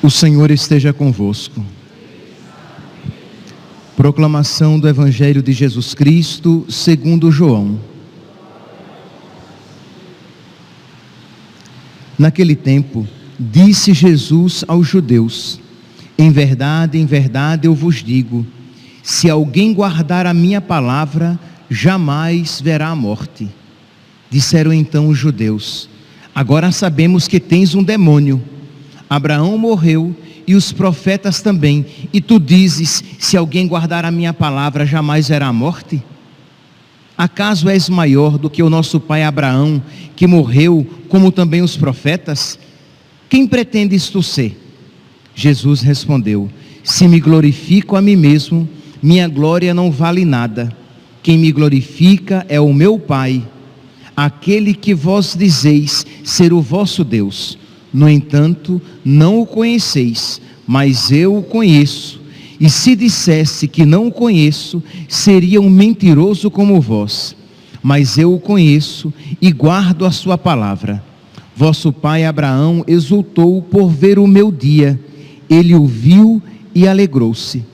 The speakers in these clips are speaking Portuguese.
O Senhor esteja convosco. Proclamação do Evangelho de Jesus Cristo segundo João. Naquele tempo, disse Jesus aos judeus: em verdade, eu vos digo, se alguém guardar a minha palavra, jamais verá a morte. Disseram então os judeus: agora sabemos que tens um demônio. Abraão morreu e os profetas também, e tu dizes, se alguém guardar a minha palavra, jamais verá a morte? Acaso és maior do que o nosso pai Abraão, que morreu, como também os profetas? Quem pretendes tu ser? Jesus respondeu: se me glorifico a mim mesmo, minha glória não vale nada. Quem me glorifica é o meu Pai, aquele que vós dizeis ser o vosso Deus. No entanto, não o conheceis, mas eu o conheço. E se dissesse que não o conheço, seria um mentiroso como vós. Mas eu o conheço e guardo a sua palavra. Vosso pai Abraão exultou por ver o meu dia. Ele o viu e alegrou-se.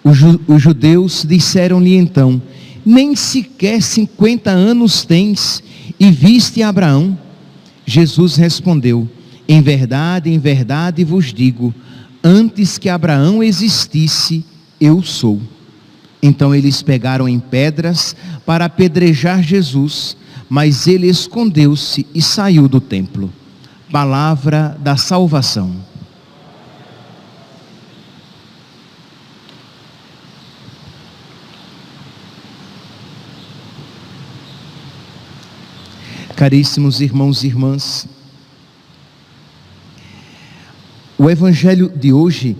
Os judeus disseram-lhe então: nem sequer 50 anos tens, e viste Abraão? Jesus respondeu: em verdade vos digo, antes que Abraão existisse, eu sou. Então eles pegaram em pedras para apedrejar Jesus, mas ele escondeu-se e saiu do templo. Palavra da salvação. Caríssimos irmãos e irmãs, o Evangelho de hoje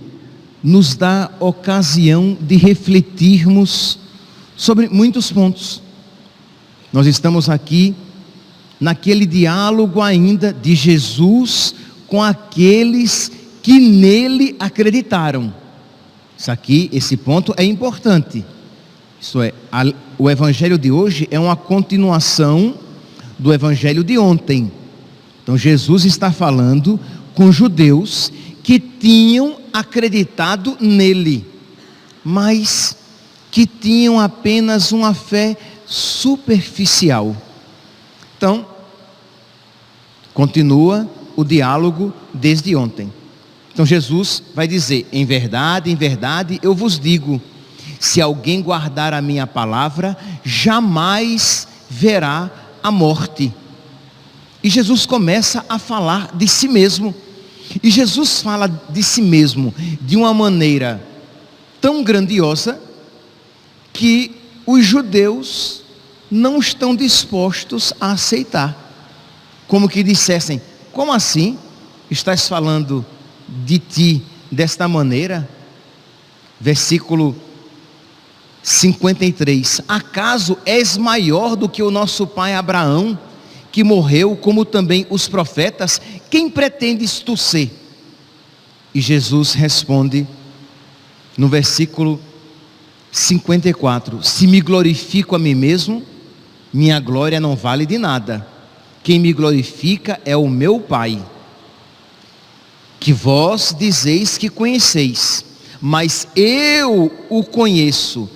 nos dá ocasião de refletirmos sobre muitos pontos. Nós estamos aqui naquele diálogo ainda de Jesus com aqueles que nele acreditaram. Esse ponto é importante. Isso é, o Evangelho de hoje é uma continuação do Evangelho de ontem. Então Jesus está falando com judeus que tinham acreditado nele, mas que tinham apenas uma fé superficial. Então, continua o diálogo desde ontem. Então Jesus vai dizer: em verdade eu vos digo, se alguém guardar a minha palavra, jamais verá a morte. E Jesus começa a falar de si mesmo. E Jesus fala de si mesmo de uma maneira tão grandiosa que os judeus não estão dispostos a aceitar. Como que dissessem: como assim? Estás falando de ti desta maneira? Versículo 53. Acaso és maior do que o nosso pai Abraão, que morreu, como também os profetas? Quem pretendes tu ser? E Jesus responde no versículo 54: se me glorifico a mim mesmo, minha glória não vale de nada. Quem me glorifica é o meu Pai, que vós dizeis que conheceis, mas eu o conheço.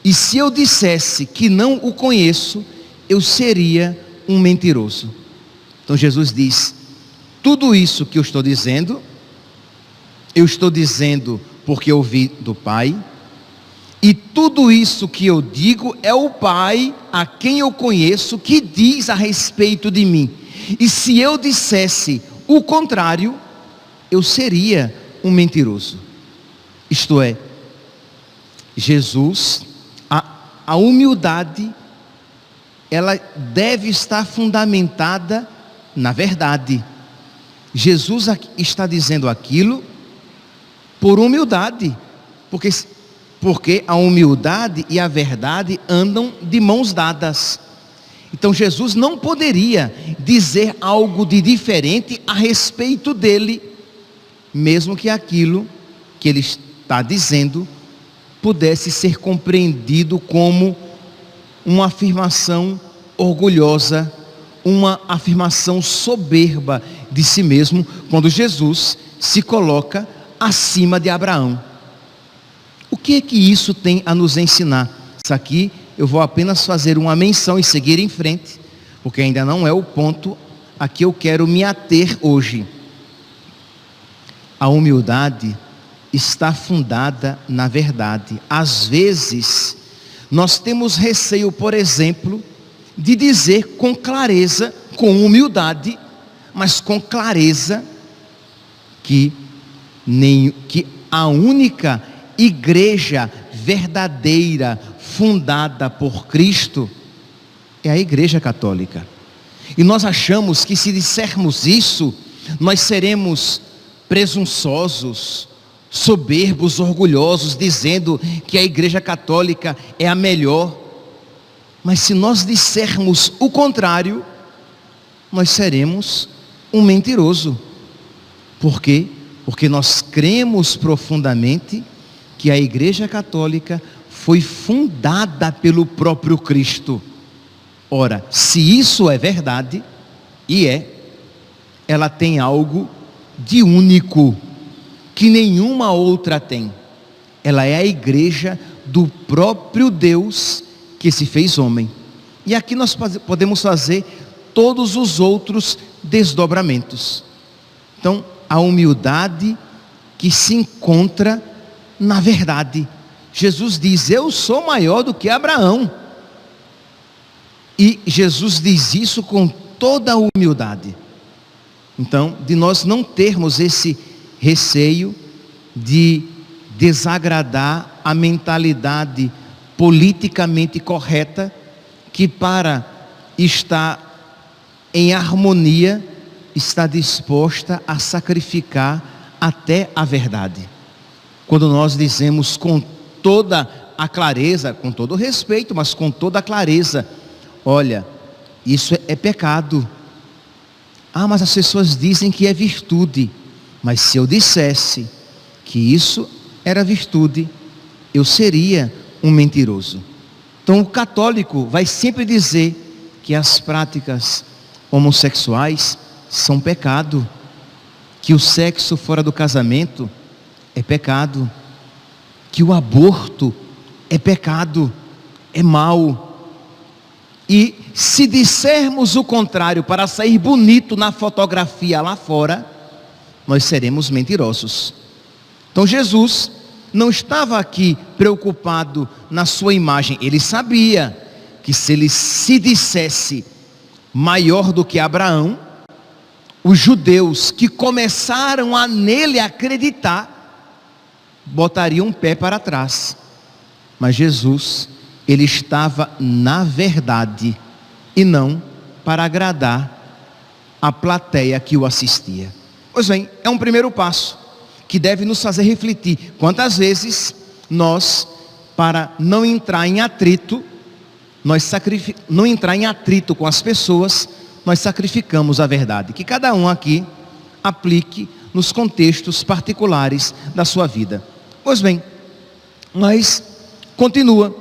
E se eu dissesse que não o conheço, eu seria um mentiroso. Então Jesus diz: tudo isso que eu estou dizendo porque ouvi do Pai, e tudo isso que eu digo é o Pai, a quem eu conheço, que diz a respeito de mim. E se eu dissesse o contrário, eu seria um mentiroso. Isto é, Jesus, a humildade, ela deve estar fundamentada na verdade. Jesus está dizendo aquilo por humildade, porque a humildade e a verdade andam de mãos dadas. Então Jesus não poderia dizer algo de diferente a respeito dele, mesmo que aquilo que ele está dizendo pudesse ser compreendido como uma afirmação orgulhosa, uma afirmação soberba de si mesmo, quando Jesus se coloca acima de Abraão. O que é que isso tem a nos ensinar? Isso aqui eu vou apenas fazer uma menção e seguir em frente, porque ainda não é o ponto a que eu quero me ater hoje. A humildade está fundada na verdade. Às vezes, nós temos receio, por exemplo, de dizer com clareza, com humildade, mas com clareza, que a única igreja verdadeira, fundada por Cristo, é a Igreja Católica. E nós achamos que se dissermos isso, nós seremos presunçosos, soberbos, orgulhosos, dizendo que a Igreja Católica é a melhor. Mas se nós dissermos o contrário, nós seremos um mentiroso. Por quê? Porque nós cremos profundamente que a Igreja Católica foi fundada pelo próprio Cristo. Ora, se isso é verdade, e ela tem algo de único, que nenhuma outra tem. Ela é a igreja do próprio Deus que se fez homem. E aqui nós podemos fazer todos os outros desdobramentos. Então, a humildade que se encontra na verdade. Jesus diz: eu sou maior do que Abraão. E Jesus diz isso com toda a humildade. Então, de nós não termos esse receio de desagradar a mentalidade politicamente correta, que para estar em harmonia, está disposta a sacrificar até a verdade. Quando nós dizemos com toda a clareza, com todo o respeito, mas com toda a clareza: olha, isso é pecado. Ah, mas as pessoas dizem que é virtude. Mas se eu dissesse que isso era virtude, eu seria um mentiroso. Então o católico vai sempre dizer que as práticas homossexuais são pecado, que o sexo fora do casamento é pecado, que o aborto é pecado, é mau. E se dissermos o contrário para sair bonito na fotografia lá fora, nós seremos mentirosos. Então Jesus não estava aqui preocupado na sua imagem. Ele sabia que se ele se dissesse maior do que Abraão, os judeus que começaram a nele acreditar, botariam um pé para trás. Mas Jesus, ele estava na verdade, e não para agradar a plateia que o assistia. Pois bem, é um primeiro passo que deve nos fazer refletir quantas vezes nós, para não entrar em atrito, não entrar em atrito com as pessoas, nós sacrificamos a verdade. Que cada um aqui aplique nos contextos particulares da sua vida. Pois bem, mas continua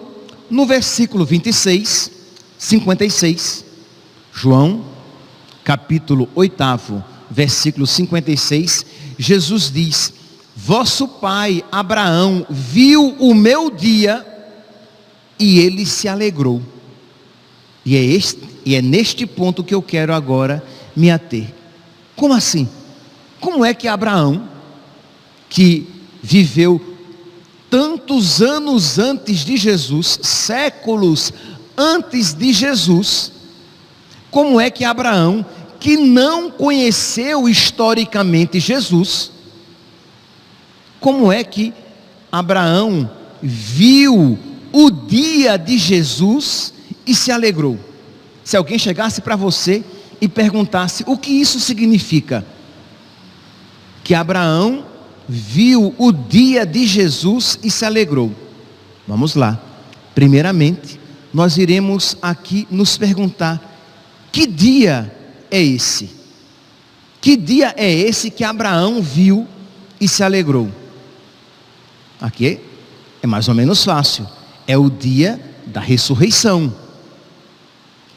no versículo 26, 56, João, capítulo 8, versículo 56, Jesus diz: vosso pai Abraão viu o meu dia e ele se alegrou. E é neste ponto que eu quero agora me ater. Como assim? Como é que Abraão, que viveu tantos anos antes de Jesus, séculos antes de Jesus, como é que Abraão, que não conheceu historicamente Jesus, como é que Abraão viu o dia de Jesus e se alegrou? Se alguém chegasse para você e perguntasse o que isso significa, que Abraão viu o dia de Jesus e se alegrou. Vamos lá. Primeiramente, nós iremos aqui nos perguntar: que dia é esse? Que dia é esse que Abraão viu e se alegrou. Aqui é mais ou menos fácil. É o dia da ressurreição.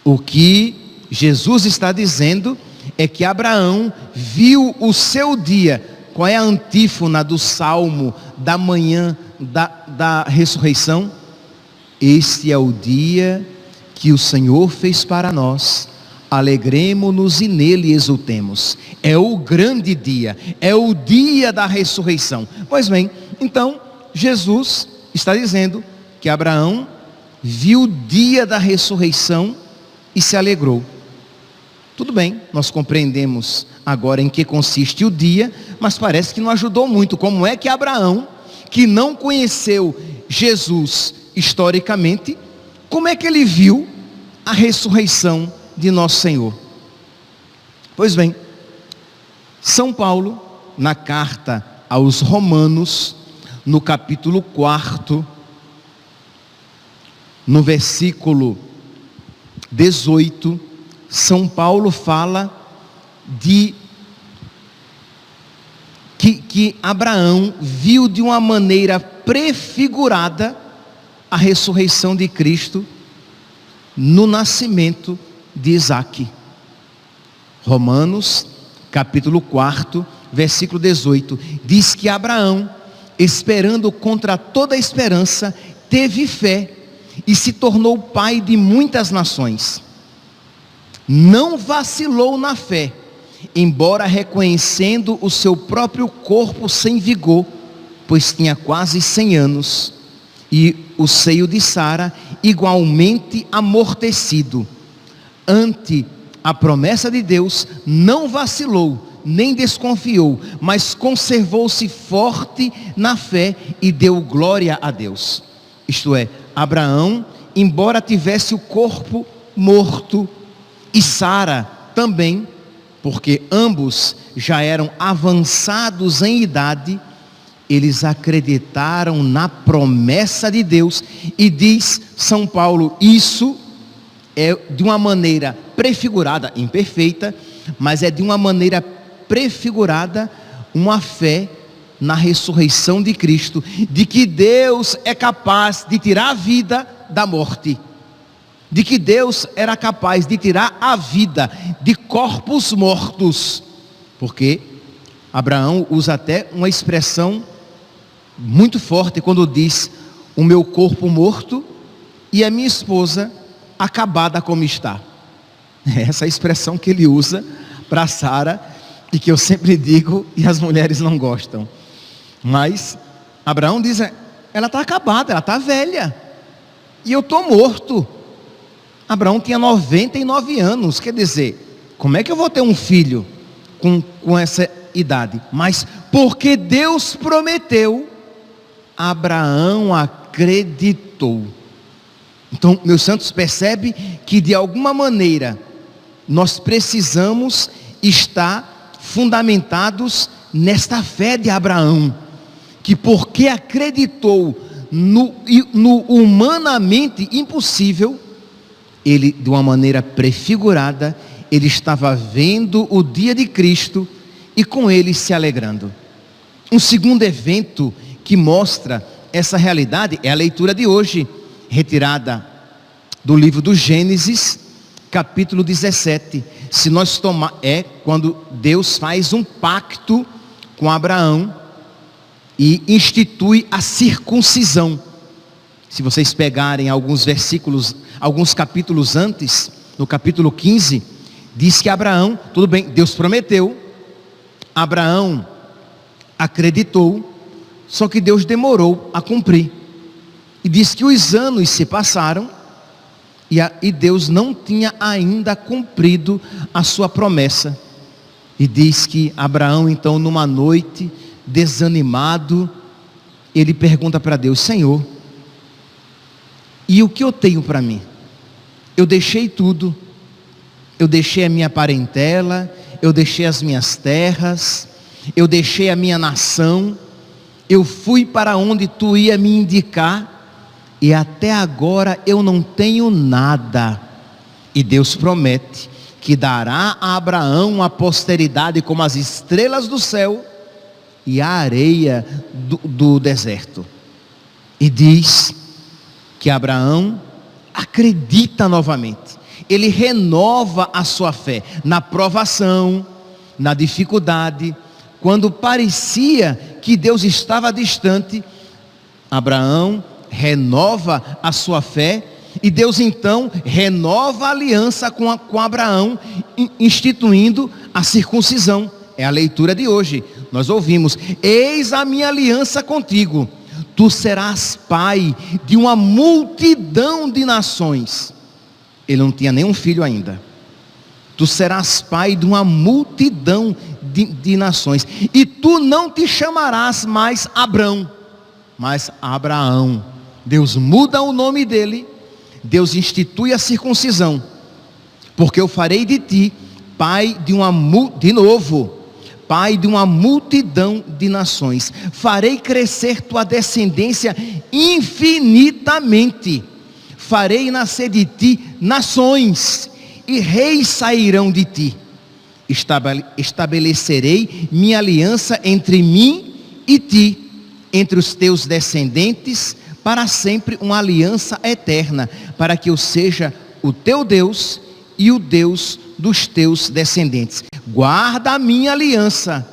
O que Jesus está dizendo é que Abraão viu o seu dia. Qual é a antífona do salmo da manhã da ressurreição? Este é o dia que o Senhor fez para nós. Alegremo-nos e nele exultemos. É o grande dia, é o dia da ressurreição. Pois bem, então Jesus está dizendo que Abraão viu o dia da ressurreição e se alegrou. Tudo bem, nós compreendemos agora em que consiste o dia, mas parece que não ajudou muito. Como é que Abraão, que não conheceu Jesus historicamente, como é que ele viu a ressurreição de nosso Senhor? Pois bem, São Paulo, na carta aos Romanos, no capítulo 4, no versículo 18, São Paulo fala de que Abraão viu de uma maneira prefigurada a ressurreição de Cristo no nascimento de Isaque. Romanos, capítulo 4, versículo 18, diz que Abraão, esperando contra toda esperança, teve fé e se tornou pai de muitas nações. Não vacilou na fé, embora reconhecendo o seu próprio corpo sem vigor, pois tinha quase 100 anos, e o seio de Sara igualmente amortecido. Ante a promessa de Deus, não vacilou, nem desconfiou, mas conservou-se forte na fé e deu glória a Deus. Isto é, Abraão, embora tivesse o corpo morto, e Sara também, porque ambos já eram avançados em idade, eles acreditaram na promessa de Deus. E diz São Paulo, isso é de uma maneira prefigurada, imperfeita, mas é de uma maneira prefigurada uma fé na ressurreição de Cristo, de que Deus é capaz de tirar a vida da morte, de que Deus era capaz de tirar a vida de corpos mortos, porque Abraão usa até uma expressão muito forte quando diz: o meu corpo morto e a minha esposa acabada como está. É essa expressão que ele usa para Sara, e que eu sempre digo e as mulheres não gostam. Mas Abraão diz: ela está acabada, ela está velha, e eu estou morto. Abraão tinha 99 anos, quer dizer, como é que eu vou ter um filho com essa idade? Mas porque Deus prometeu, Abraão acreditou. Então, meus santos, percebe que de alguma maneira nós precisamos estar fundamentados nesta fé de Abraão, que porque acreditou no humanamente impossível, ele, de uma maneira prefigurada, ele estava vendo o dia de Cristo e com ele se alegrando. Um segundo evento que mostra essa realidade é a leitura de hoje, retirada do livro do Gênesis, capítulo 17. Se nós quando Deus faz um pacto com Abraão e institui a circuncisão. Se vocês pegarem alguns versículos, alguns capítulos antes, no capítulo 15, diz que Abraão, tudo bem, Deus prometeu, Abraão acreditou, só que Deus demorou a cumprir. E diz que os anos se passaram e Deus não tinha ainda cumprido a sua promessa. E diz que Abraão, então, numa noite, desanimado, ele pergunta para Deus: Senhor, e o que eu tenho para mim? Eu deixei tudo, eu deixei a minha parentela, eu deixei as minhas terras, eu deixei a minha nação, eu fui para onde tu ia me indicar, e até agora eu não tenho nada. E Deus promete que dará a Abraão uma posteridade como as estrelas do céu e a areia do deserto. E diz que Abraão acredita novamente. Ele renova a sua fé na provação, na dificuldade. Quando parecia que Deus estava distante, Abraão renova a sua fé. E Deus então renova a aliança com Abraão, instituindo a circuncisão. É a leitura de hoje. Nós ouvimos: eis a minha aliança contigo, tu serás pai de uma multidão de nações. Ele não tinha nenhum filho ainda. Tu serás pai de uma multidão de nações. E tu não te chamarás mais Abrão, mas Abraão. Deus muda o nome dele. Deus institui a circuncisão. Porque eu farei de ti pai de uma multidão de nações. Farei crescer tua descendência infinitamente. Farei nascer de ti nações, e reis sairão de ti. Estabelecerei minha aliança entre mim e ti, entre os teus descendentes, para sempre uma aliança eterna, para que eu seja o teu Deus e o Deus dos teus descendentes. Guarda a minha aliança,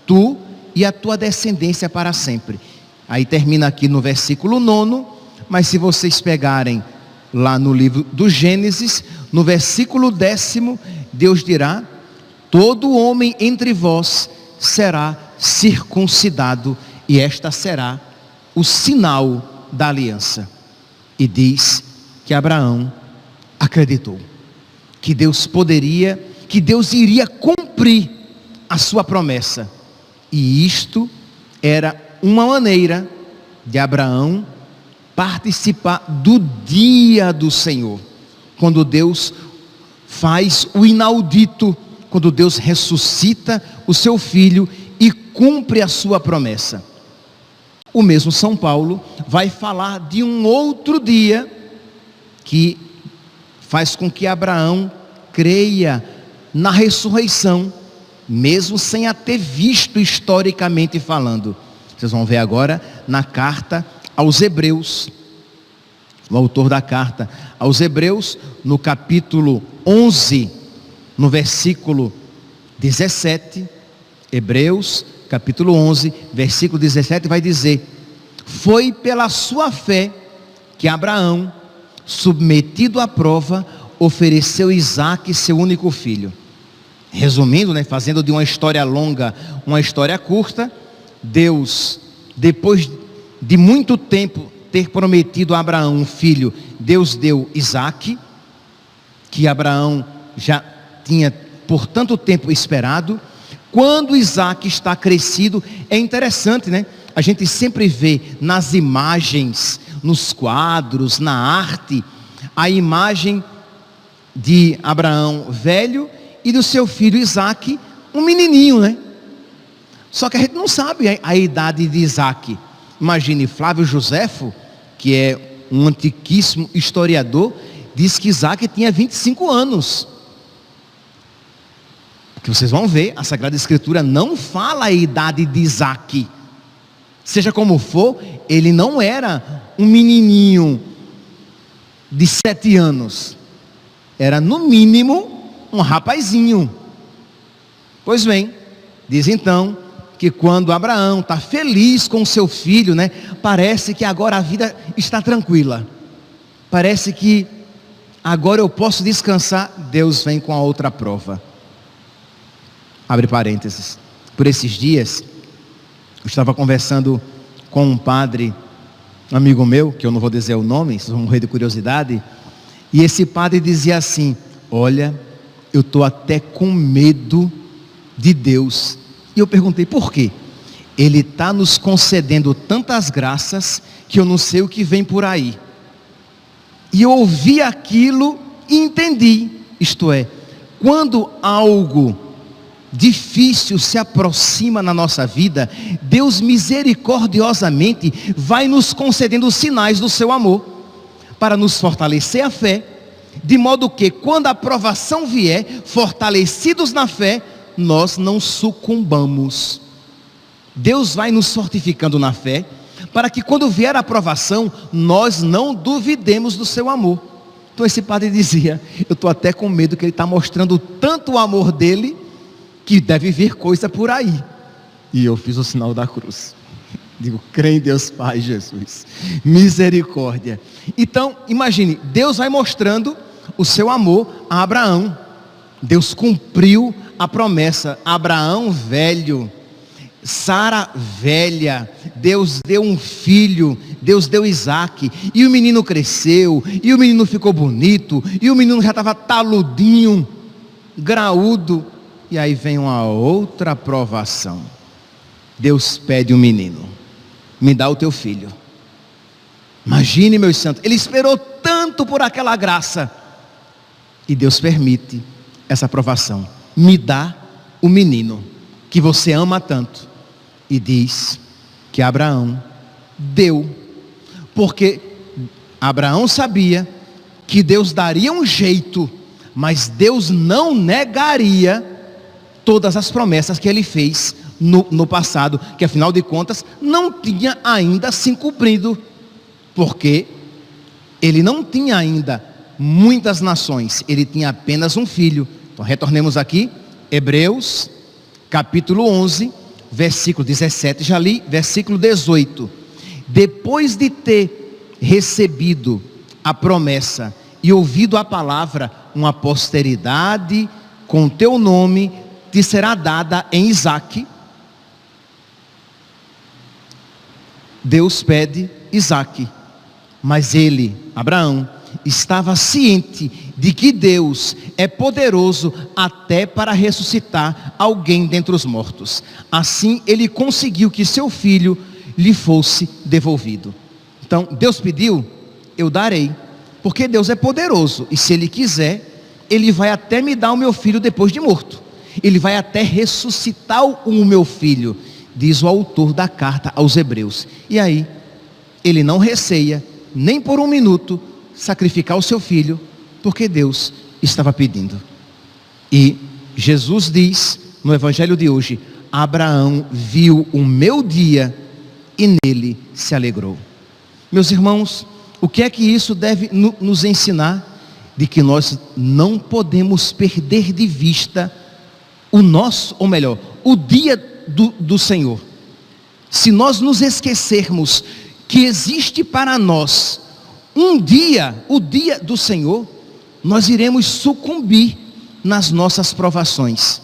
tu e a tua descendência para sempre. Aí termina aqui no versículo 9, mas se vocês pegarem lá no livro do Gênesis, no versículo 10, Deus dirá: todo homem entre vós será circuncidado, e esta será o sinal da aliança. E diz que Abraão acreditou que Deus iria cumprir a sua promessa. E isto era uma maneira de Abraão participar do dia do Senhor, quando Deus faz o inaudito, quando Deus ressuscita o seu filho e cumpre a sua promessa. O mesmo São Paulo vai falar de um outro dia que faz com que Abraão creia na ressurreição, mesmo sem a ter visto historicamente falando. Vocês vão ver agora na carta aos Hebreus, o autor da carta aos Hebreus, no capítulo 11, no versículo 17, Hebreus, capítulo 11, versículo 17, vai dizer: foi pela sua fé que Abraão, submetido à prova, ofereceu Isaque, seu único filho. Resumindo, fazendo de uma história longa uma história curta, Deus, depois de muito tempo ter prometido a Abraão um filho, Deus deu Isaque, que Abraão já tinha por tanto tempo esperado. Quando Isaque está crescido, é interessante, a gente sempre vê nas imagens, nos quadros, na arte, a imagem de Abraão velho e do seu filho Isaque, um menininho, Só que a gente não sabe a idade de Isaque. Imagine, Flávio Joséfo, que é um antiquíssimo historiador, diz que Isaque tinha 25 anos. Porque vocês vão ver, a Sagrada Escritura não fala a idade de Isaque. Seja como for, ele não era um menininho de 7 anos. Era no mínimo um rapazinho. Pois bem, diz então que quando Abraão está feliz com seu filho, parece que agora a vida está tranquila. Parece que agora eu posso descansar. Deus vem com a outra prova. Abre parênteses. Por esses dias, eu estava conversando com um padre, um amigo meu, que eu não vou dizer o nome, vocês vão morrer de curiosidade. E esse padre dizia assim: olha, eu estou até com medo de Deus. E eu perguntei: por quê? Ele está nos concedendo tantas graças que eu não sei o que vem por aí. E eu ouvi aquilo e entendi. Isto é, quando algo difícil se aproxima na nossa vida, Deus misericordiosamente vai nos concedendo sinais do seu amor, para nos fortalecer a fé, de modo que quando a provação vier, fortalecidos na fé, nós não sucumbamos. Deus vai nos fortificando na fé, para que quando vier a provação, nós não duvidemos do seu amor. Então esse padre dizia, eu estou até com medo que ele está mostrando tanto o amor dele, que deve vir coisa por aí. E eu fiz o sinal da cruz. Digo, crê em Deus Pai, Jesus, misericórdia. Então, imagine, Deus vai mostrando o seu amor a Abraão. Deus cumpriu a promessa. Abraão velho, Sara velha, Deus deu um filho, Deus deu Isaque, e o menino cresceu, e o menino ficou bonito, e o menino já estava taludinho, graúdo, e aí vem uma outra provação. Deus pede um menino, me dá o teu filho. Imagine, meus santos, ele esperou tanto por aquela graça, e Deus permite essa provação. Me dá o menino, que você ama tanto. E diz que Abraão deu, porque Abraão sabia que Deus daria um jeito, mas Deus não negaria todas as promessas que ele fez no passado, que afinal de contas não tinha ainda se cumprido, porque ele não tinha ainda muitas nações, ele tinha apenas um filho. Então retornemos aqui, Hebreus capítulo 11, versículo 17, já li, versículo 18. Depois de ter recebido a promessa e ouvido a palavra, uma posteridade com teu nome te será dada em Isaque. Deus pede Isaque, mas ele, Abraão, estava ciente de que Deus é poderoso até para ressuscitar alguém dentre os mortos. Assim ele conseguiu que seu filho lhe fosse devolvido. Então Deus pediu, eu darei, porque Deus é poderoso, e se ele quiser, ele vai até me dar o meu filho depois de morto, ele vai até ressuscitar o meu filho, diz o autor da carta aos Hebreus. E aí ele não receia nem por um minuto sacrificar o seu filho, porque Deus estava pedindo. E Jesus diz no evangelho de hoje, Abraão viu o meu dia e nele se alegrou. Meus irmãos, o que é que isso deve nos ensinar? De que nós não podemos perder de vista o nosso, ou melhor, o dia do Senhor. Se nós nos esquecermos que existe para nós um dia, o dia do Senhor, nós iremos sucumbir nas nossas provações.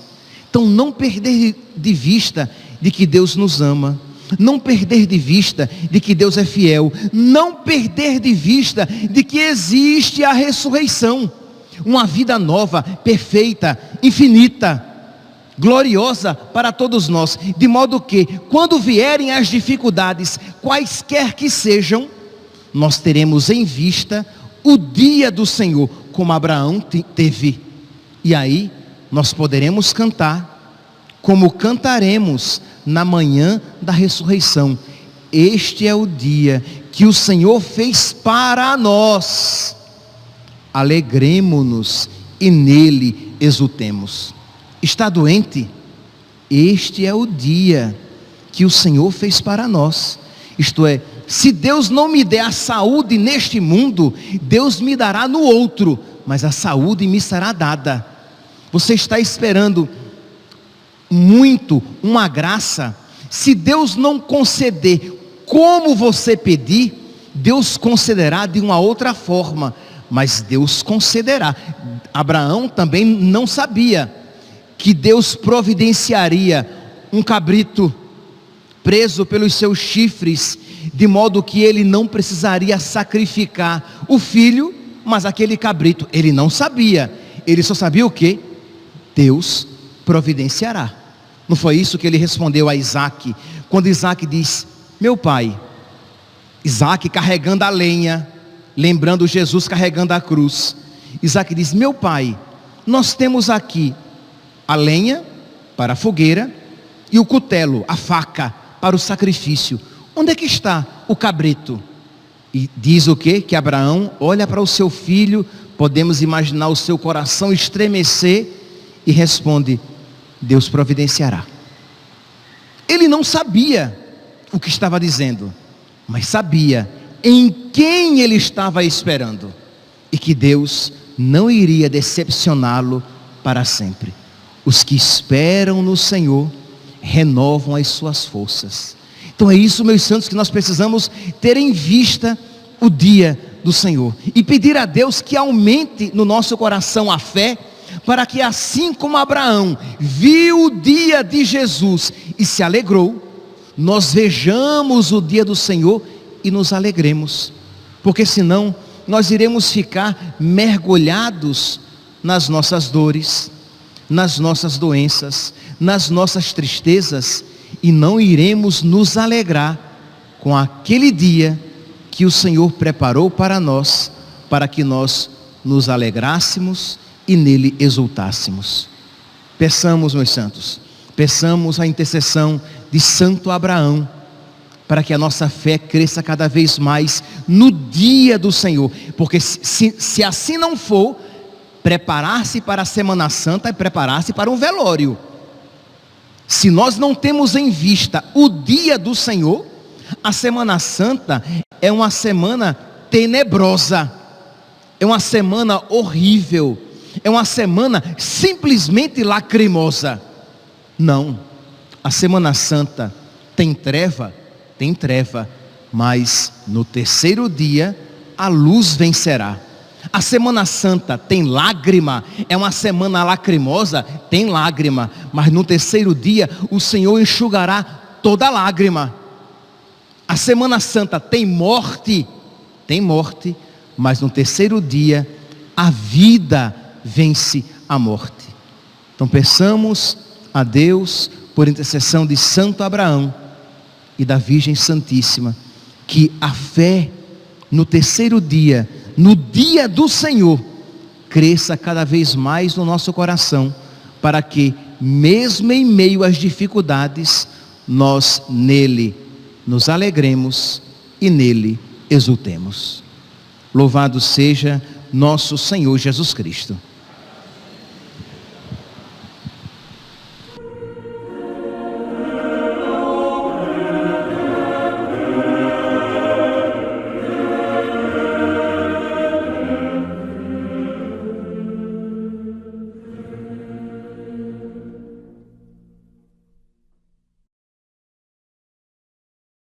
Então não perder de vista de que Deus nos ama, não perder de vista de que Deus é fiel, não perder de vista de que existe a ressurreição, uma vida nova, perfeita, infinita, gloriosa para todos nós, de modo que quando vierem as dificuldades, quaisquer que sejam, nós teremos em vista o dia do Senhor, como Abraão teve. E aí nós poderemos cantar, como cantaremos na manhã da ressurreição: este é o dia que o Senhor fez para nós, alegremo-nos e nele exultemos. Está doente? Este é o dia que o Senhor fez para nós. Isto é, se Deus não me der a saúde neste mundo, Deus me dará no outro, mas a saúde me será dada. Você está esperando muito uma graça, se Deus não conceder como você pedir, Deus concederá de uma outra forma, mas Deus concederá. Abraão também não sabia que Deus providenciaria um cabrito preso pelos seus chifres, de modo que ele não precisaria sacrificar o filho, mas aquele cabrito, ele não sabia, ele só sabia o quê? Deus providenciará. Não foi isso que ele respondeu a Isaque, quando Isaque diz: meu pai, Isaque carregando a lenha, lembrando Jesus carregando a cruz, Isaque diz: meu pai, nós temos aqui a lenha para a fogueira e o cutelo, a faca, para o sacrifício. Onde é que está o cabrito? E diz o quê? Que Abraão olha para o seu filho, podemos imaginar o seu coração estremecer, e responde: Deus providenciará. Ele não sabia o que estava dizendo, mas sabia em quem ele estava esperando, e que Deus não iria decepcioná-lo para sempre. Os que esperam no Senhor renovam as suas forças. Então é isso, meus santos, que nós precisamos ter em vista o dia do Senhor, e pedir a Deus que aumente no nosso coração a fé, para que assim como Abraão viu o dia de Jesus e se alegrou, nós vejamos o dia do Senhor e nos alegremos, porque senão nós iremos ficar mergulhados nas nossas dores, nas nossas doenças, nas nossas tristezas, e não iremos nos alegrar com aquele dia que o Senhor preparou para nós, para que nós nos alegrássemos e nele exultássemos. Peçamos, meus santos, peçamos a intercessão de Santo Abraão, para que a nossa fé cresça cada vez mais no dia do Senhor, porque se assim não for, preparar-se para a Semana Santa é preparar-se para um velório. Se nós não temos em vista o dia do Senhor, a Semana Santa é uma semana tenebrosa, é uma semana horrível, é uma semana simplesmente lacrimosa. Não, a Semana Santa tem treva, mas no terceiro dia a luz vencerá. A Semana Santa tem lágrima, é uma semana lacrimosa, tem lágrima, mas no terceiro dia o Senhor enxugará toda lágrima. A Semana Santa tem morte, mas no terceiro dia a vida vence a morte. Então peçamos a Deus, por intercessão de Santo Abraão e da Virgem Santíssima, que a fé no terceiro dia, no dia do Senhor, cresça cada vez mais no nosso coração, para que mesmo em meio às dificuldades, nós nele nos alegremos e nele exultemos. Louvado seja nosso Senhor Jesus Cristo.